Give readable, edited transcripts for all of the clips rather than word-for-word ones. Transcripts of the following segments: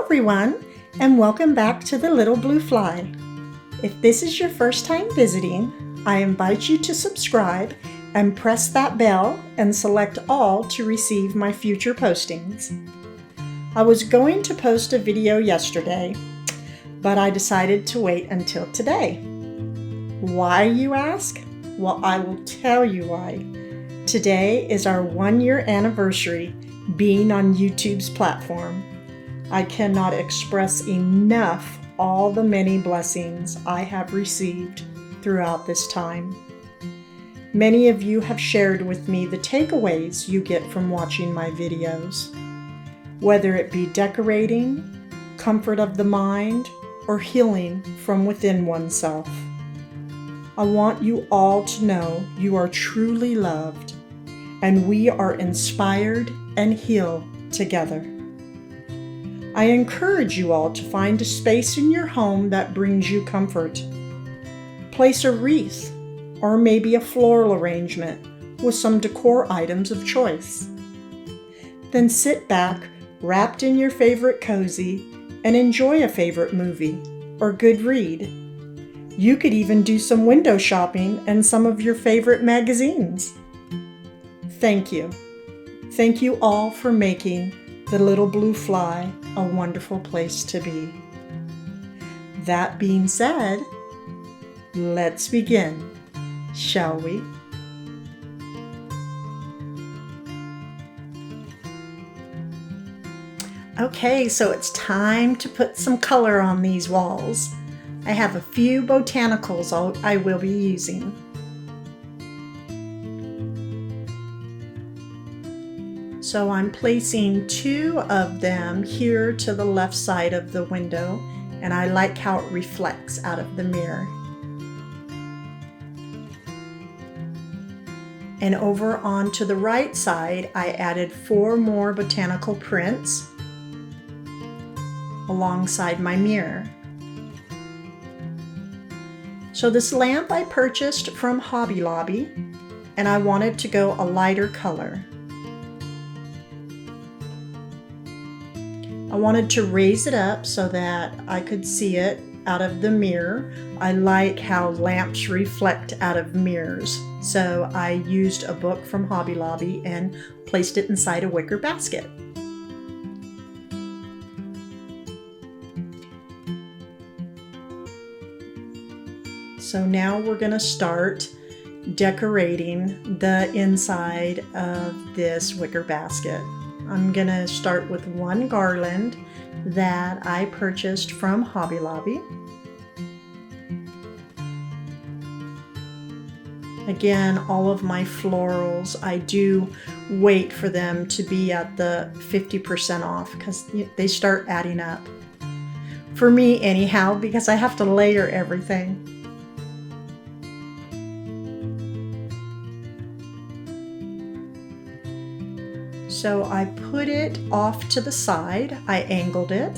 everyone, and welcome back to the Little Blue Fly. If this is your first time visiting, I invite you to subscribe and press that bell and select all to receive my future postings. I was going to post a video yesterday, but I decided to wait until today. Why, you ask? Well, I will tell you why. Today is our 1-year anniversary being on YouTube's platform. I cannot express enough all the many blessings I have received throughout this time. Many of you have shared with me the takeaways you get from watching my videos, whether it be decorating, comfort of the mind, or healing from within oneself. I want you all to know you are truly loved, and we are inspired and heal together. I encourage you all to find a space in your home that brings you comfort. Place a wreath or maybe a floral arrangement with some decor items of choice. Then sit back, wrapped in your favorite cozy, and enjoy a favorite movie or good read. You could even do some window shopping and some of your favorite magazines. Thank you. Thank you all for making the Little Blue Fly a wonderful place to be. That being said, let's begin, shall we? Okay, so it's time to put some color on these walls. I have a few botanicals I will be using. So I'm placing 2 of them here to the left side of the window, and I like how it reflects out of the mirror. And over on to the right side, I added 4 more botanical prints alongside my mirror. So this lamp I purchased from Hobby Lobby, and I wanted to go a lighter color. I wanted to raise it up so that I could see it out of the mirror. I like how lamps reflect out of mirrors. So I used a book from Hobby Lobby and placed it inside a wicker basket. So now we're going to start decorating the inside of this wicker basket. I'm going to start with 1 garland that I purchased from Hobby Lobby. Again, all of my florals, I do wait for them to be at the 50% off because they start adding up. For me anyhow, because I have to layer everything. So I put it off to the side, I angled it,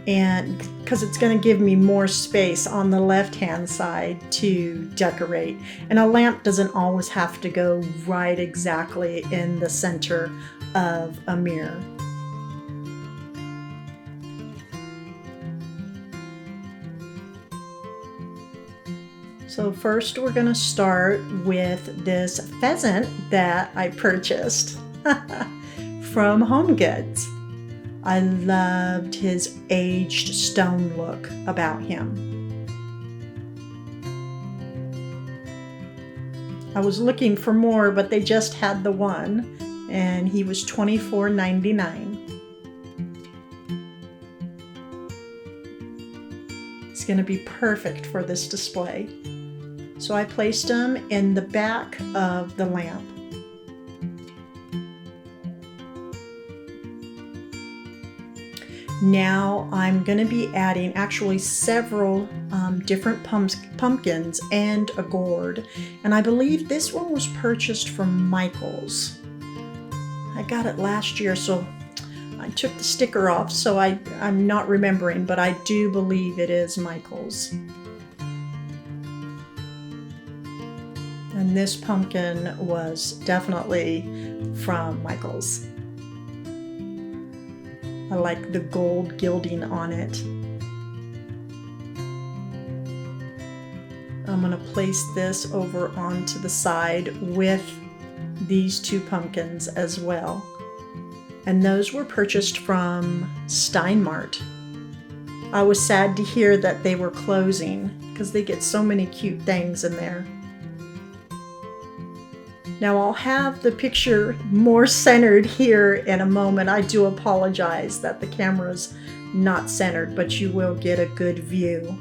and because it's going to give me more space on the left-hand side to decorate. And a lamp doesn't always have to go right exactly in the center of a mirror. So first we're going to start with this pheasant that I purchased from Home Goods. I loved his aged stone look about him. I was looking for more, but they just had the one, and he was $24.99. It's going to be perfect for this display. So I placed him in the back of the lamp. Now I'm going to be adding actually several different pumpkins and a gourd. And I believe this one was purchased from Michael's. I got it last year, so I took the sticker off, so I'm not remembering, but I do believe it is Michael's. And this pumpkin was definitely from Michael's. I like the gold gilding on it. I'm going to place this over onto the side with these two pumpkins as well. And those were purchased from Stein Mart. I was sad to hear that they were closing because they get so many cute things in there. Now I'll have the picture more centered here in a moment. I do apologize that the camera's not centered, but you will get a good view.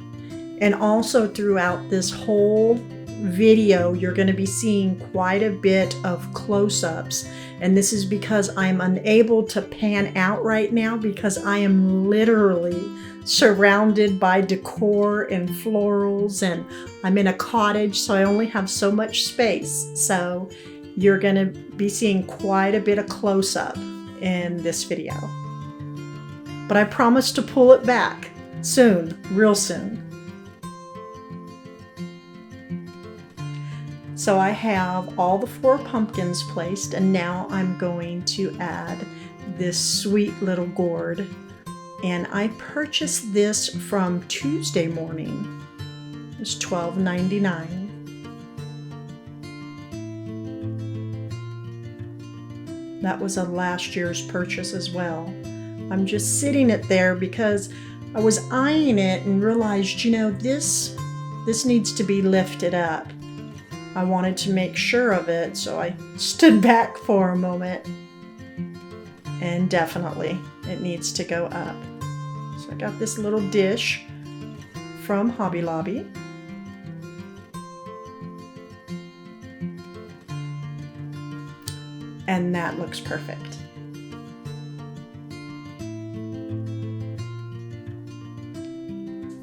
And also throughout this whole video, you're going to be seeing quite a bit of close-ups. And this is because I'm unable to pan out right now because I am literally surrounded by decor and florals, and I'm in a cottage, so I only have so much space. So you're going to be seeing quite a bit of close-up in this video. But I promise to pull it back soon, real soon. So I have all the 4 pumpkins placed, and now I'm going to add this sweet little gourd. And I purchased this from Tuesday Morning. It's $12.99. That was a last year's purchase as well. I'm just sitting it there because I was eyeing it and realized, you know, this needs to be lifted up. I wanted to make sure of it, so I stood back for a moment. And definitely, it needs to go up. So I got this little dish from Hobby Lobby. And that looks perfect.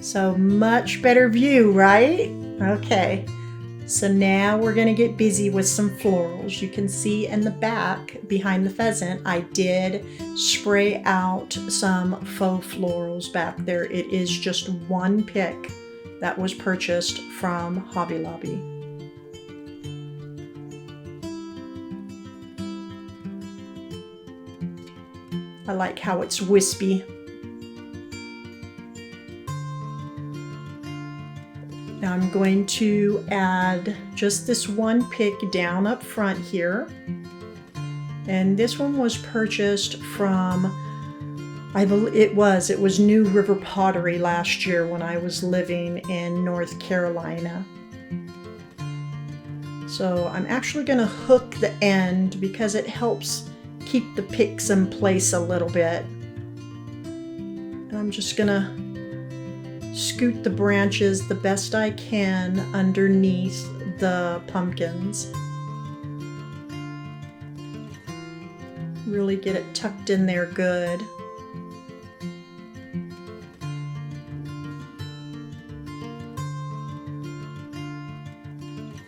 So much better view, right? Okay. So now we're going to get busy with some florals. You can see in the back behind the pheasant, I did spray out some faux florals back there. It is just one pick that was purchased from Hobby Lobby. I like how it's wispy. Now I'm going to add just this one pick down up front here. And this one was purchased from, I believe it was New River Pottery last year when I was living in North Carolina. So I'm actually going to hook the end because it helps keep the picks in place a little bit. And I'm just going to scoot the branches the best I can underneath the pumpkins. Really get it tucked in there good.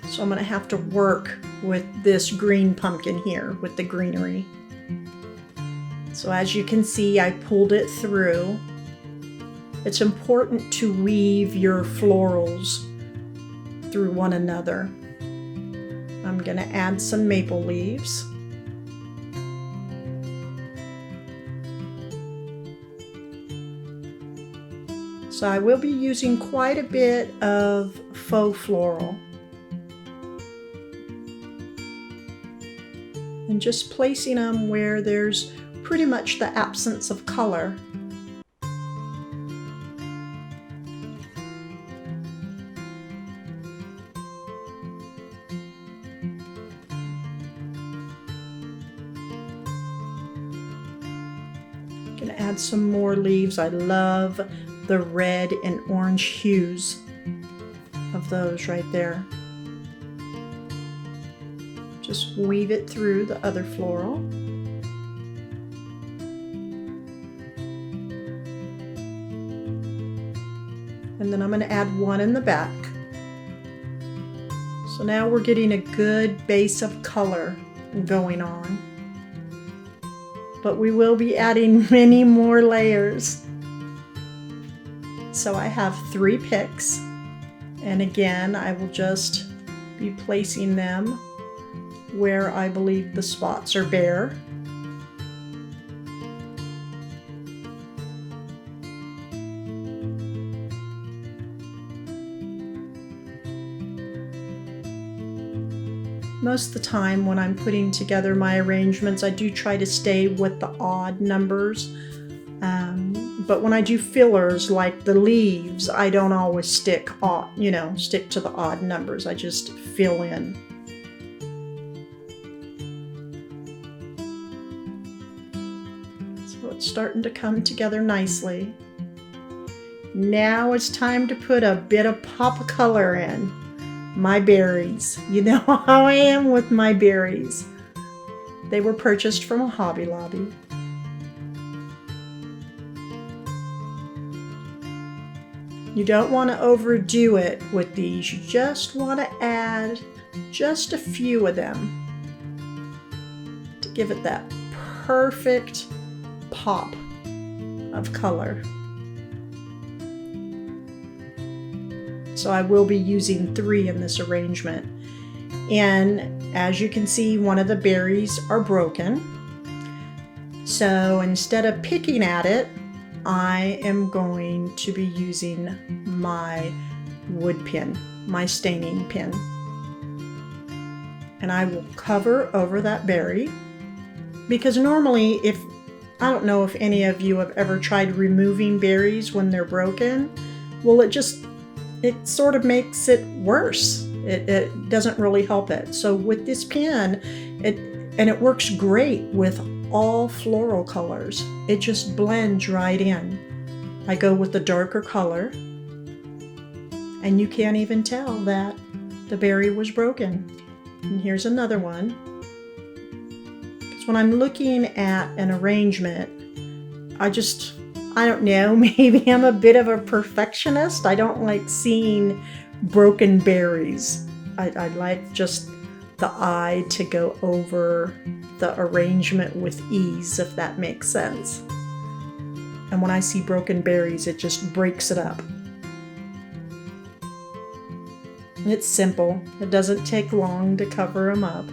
So I'm going to have to work with this green pumpkin here with the greenery. So as you can see, I pulled it through. It's important to weave your florals through one another. I'm going to add some maple leaves. So I will be using quite a bit of faux floral. And just placing them where there's pretty much the absence of color. Gonna add some more leaves. I love the red and orange hues of those right there. Just weave it through the other floral. And then I'm going to add one in the back. So now we're getting a good base of color going on. But we will be adding many more layers. So I have 3 picks. And again, I will just be placing them where I believe the spots are bare. Most of the time when I'm putting together my arrangements, I do try to stay with the odd numbers. But when I do fillers like the leaves, I don't always stick to the odd numbers. I just fill in. So it's starting to come together nicely. Now it's time to put a bit of pop of color in. My berries. You know how I am with my berries. They were purchased from a Hobby Lobby. You don't want to overdo it with these. You just want to add just a few of them to give it that perfect pop of color. So I will be using 3 in this arrangement. And as you can see, one of the berries are broken. So instead of picking at it, I am going to be using my wood pin, my staining pin. And I will cover over that berry, because normally I don't know if any of you have ever tried removing berries when they're broken. Well, it sort of makes it worse. It doesn't really help it. So with this pen, it works great with all floral colors. It just blends right in. I go with the darker color, and you can't even tell that the berry was broken. And here's another one. Because when I'm looking at an arrangement, I don't know, maybe I'm a bit of a perfectionist. I don't like seeing broken berries. I like just the eye to go over the arrangement with ease, if that makes sense. And when I see broken berries, it just breaks it up. It's simple. It doesn't take long to cover them up.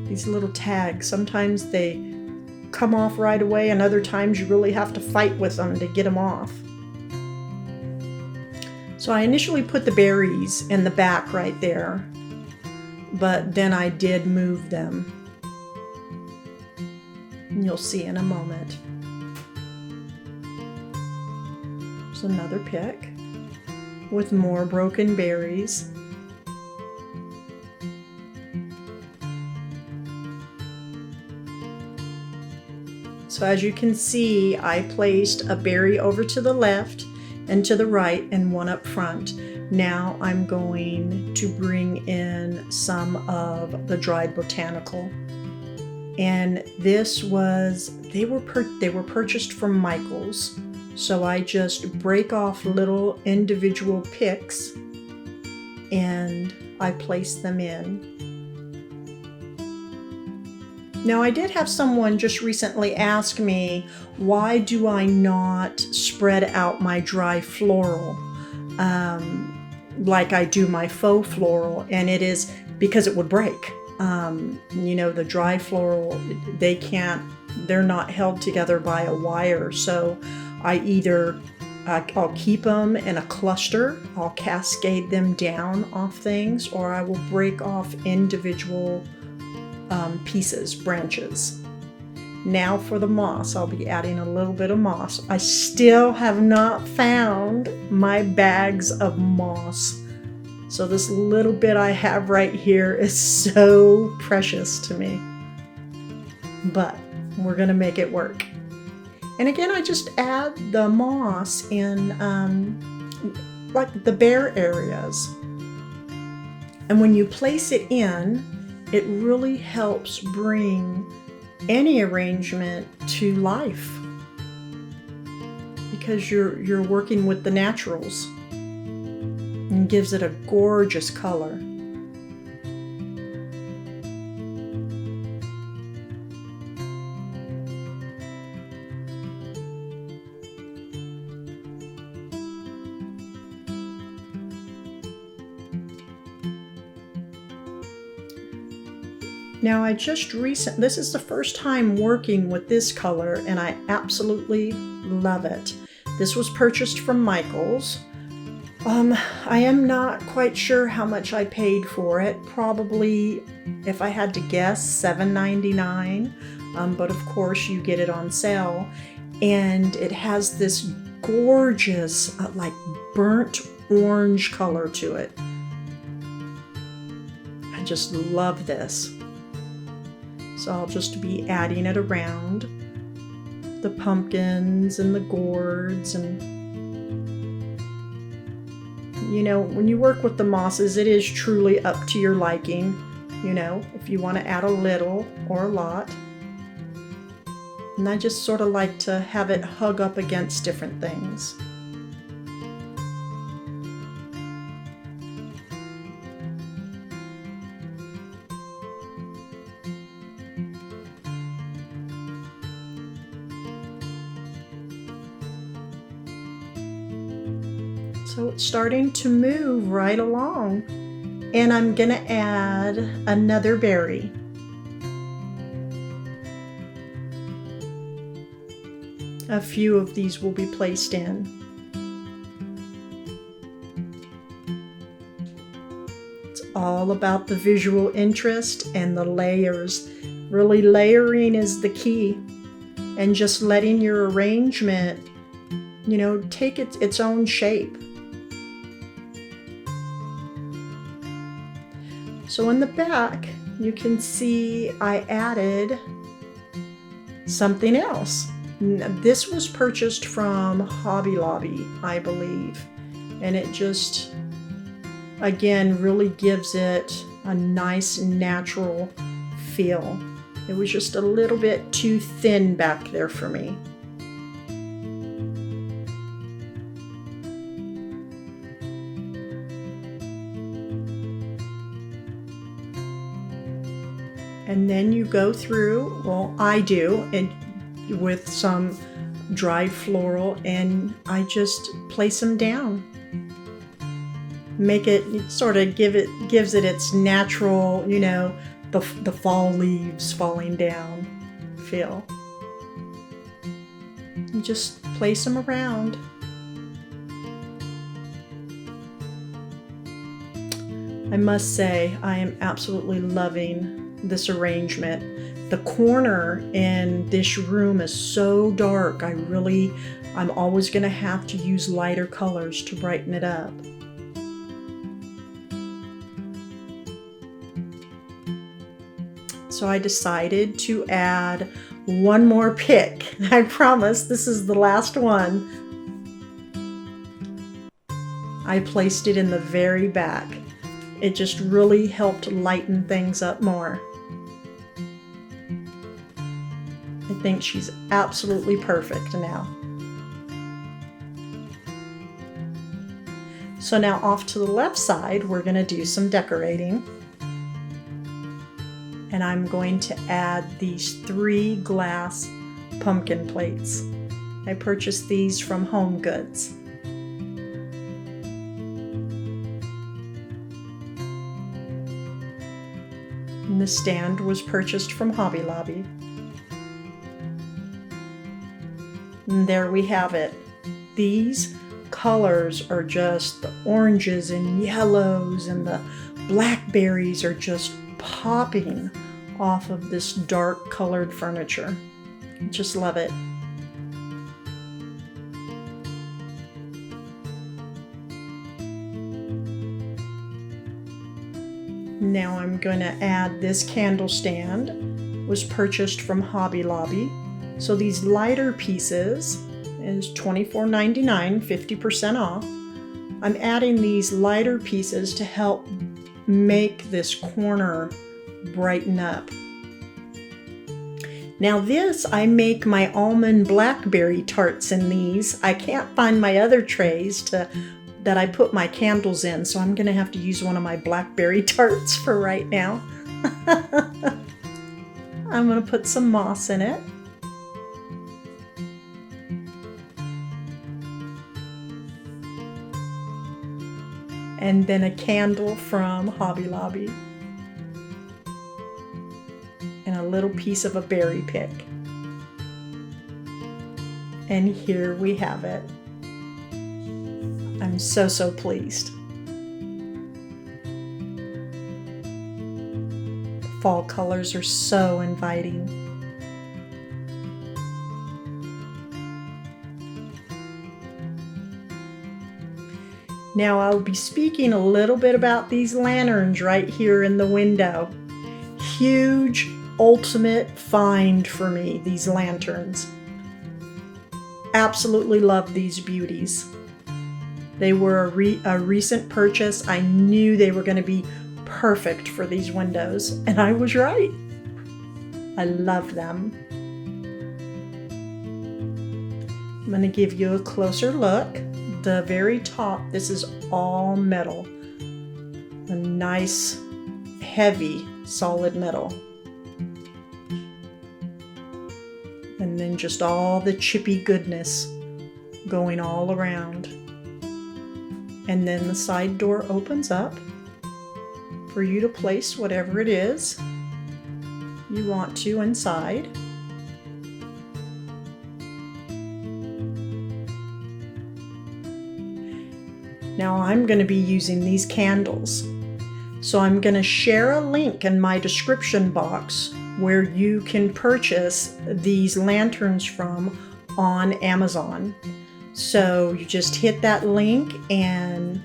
These little tags, sometimes they come off right away, and other times you really have to fight with them to get them off. So I initially put the berries in the back right there, but then I did move them. And you'll see in a moment. There's another pick with more broken berries. So as you can see, I placed a berry over to the left and to the right and one up front. Now I'm going to bring in some of the dried botanical. And they were purchased from Michael's. So I just break off little individual picks and I place them in. Now, I did have someone just recently ask me, why do I not spread out my dry floral like I do my faux floral? And it is because it would break. The dry floral, they're not held together by a wire. So I'll keep them in a cluster, I'll cascade them down off things, or I will break off individual pieces, branches. Now for the moss, I'll be adding a little bit of moss. I still have not found my bags of moss. So this little bit I have right here is so precious to me. But we're gonna make it work. And again, I just add the moss in like the bare areas. And when you place it in, it really helps bring any arrangement to life, because you're working with the naturals, and gives it a gorgeous color. Now this is the first time working with this color, and I absolutely love it. This was purchased from Michael's. I am not quite sure how much I paid for it. Probably, if I had to guess, $7.99. But of course, you get it on sale, and it has this gorgeous, like burnt orange color to it. I just love this. So I'll just be adding it around the pumpkins and the gourds. And you know, when you work with the mosses, it is truly up to your liking, you know, if you want to add a little or a lot. And I just sort of like to have it hug up against different things. So it's starting to move right along, and I'm gonna add another berry. A few of these will be placed in. It's all about the visual interest and the layers. Really, layering is the key, and just letting your arrangement, you know, take its own shape. So in the back, you can see I added something else. This was purchased from Hobby Lobby, I believe, and it just, again, really gives it a nice natural feel. It was just a little bit too thin back there for me. And then you go through, well, I do, and with some dried floral, and I just place them down. Make it sort of gives it its natural, you know, the fall leaves falling down feel. You just place them around. I must say, I am absolutely loving this arrangement. The corner in this room is so dark. I'm always going to have to use lighter colors to brighten it up. So I decided to add one more pick. I promise this is the last one. I placed it in the very back. It just really helped lighten things up more. I think she's absolutely perfect now. So now off to the left side, we're going to do some decorating. And I'm going to add these 3 glass pumpkin plates. I purchased these from Home Goods. And the stand was purchased from Hobby Lobby. And there we have it. These colors are just the oranges and yellows, and the blackberries are just popping off of this dark colored furniture. I just love it. Now I'm going to add this candle stand. It was purchased from Hobby Lobby. So these lighter pieces is $24.99, 50% off. I'm adding these lighter pieces to help make this corner brighten up. Now this, I make my almond blackberry tarts in these. I can't find my other trays that I put my candles in, so I'm gonna have to use one of my blackberry tarts for right now. I'm gonna put some moss in it. And then a candle from Hobby Lobby. And a little piece of a berry pick. And here we have it. I'm so pleased. Fall colors are so inviting. Now I'll be speaking a little bit about these lanterns right here in the window. Huge, ultimate find for me, these lanterns. Absolutely love these beauties. They were a recent purchase. I knew they were going to be perfect for these windows, and I was right. I love them. I'm going to give you a closer look. The very top, this is all metal. A nice, heavy, solid metal. And then just all the chippy goodness going all around. And then the side door opens up for you to place whatever it is you want to inside. Now I'm going to be using these candles. So I'm going to share a link in my description box where you can purchase these lanterns from on Amazon. So you just hit that link, and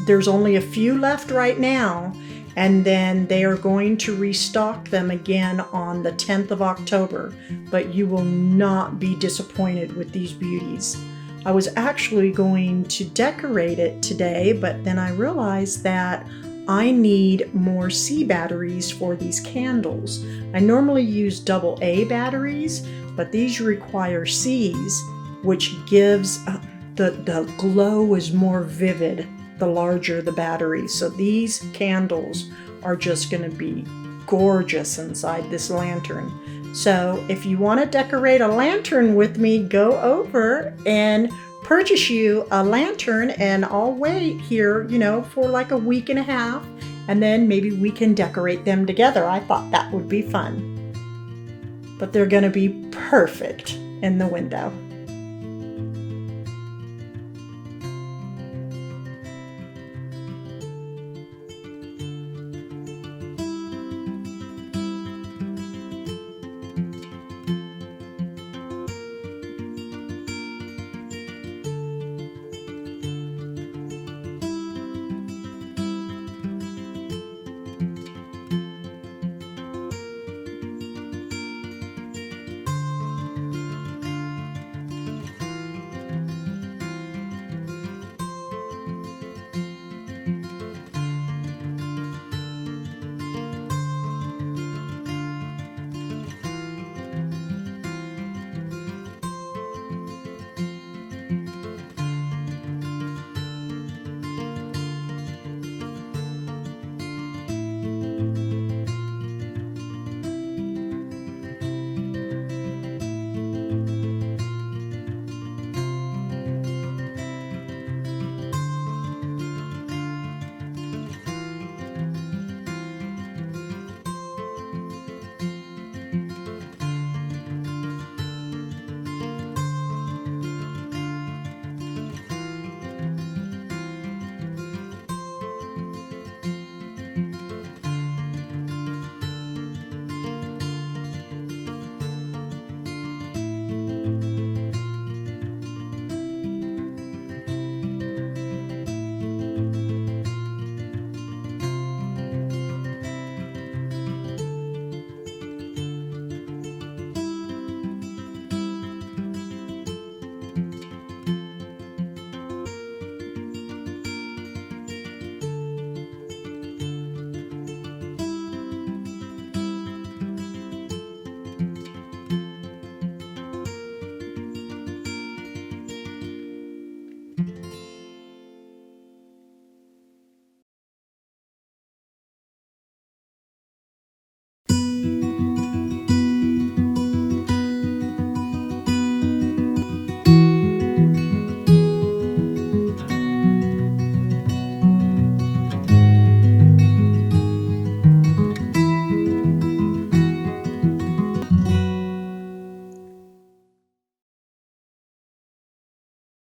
there's only a few left right now, and then they are going to restock them again on the 10th of October, but you will not be disappointed with these beauties. I was actually going to decorate it today, but then I realized that I need more C batteries for these candles. I normally use AA batteries, but these require Cs, which gives the glow is more vivid the larger the battery. So these candles are just going to be gorgeous inside this lantern. So if you want to decorate a lantern with me, go over and purchase you a lantern, and I'll wait here, for like a week and a half, and then maybe we can decorate them together. I thought that would be fun. But they're going to be perfect in the window.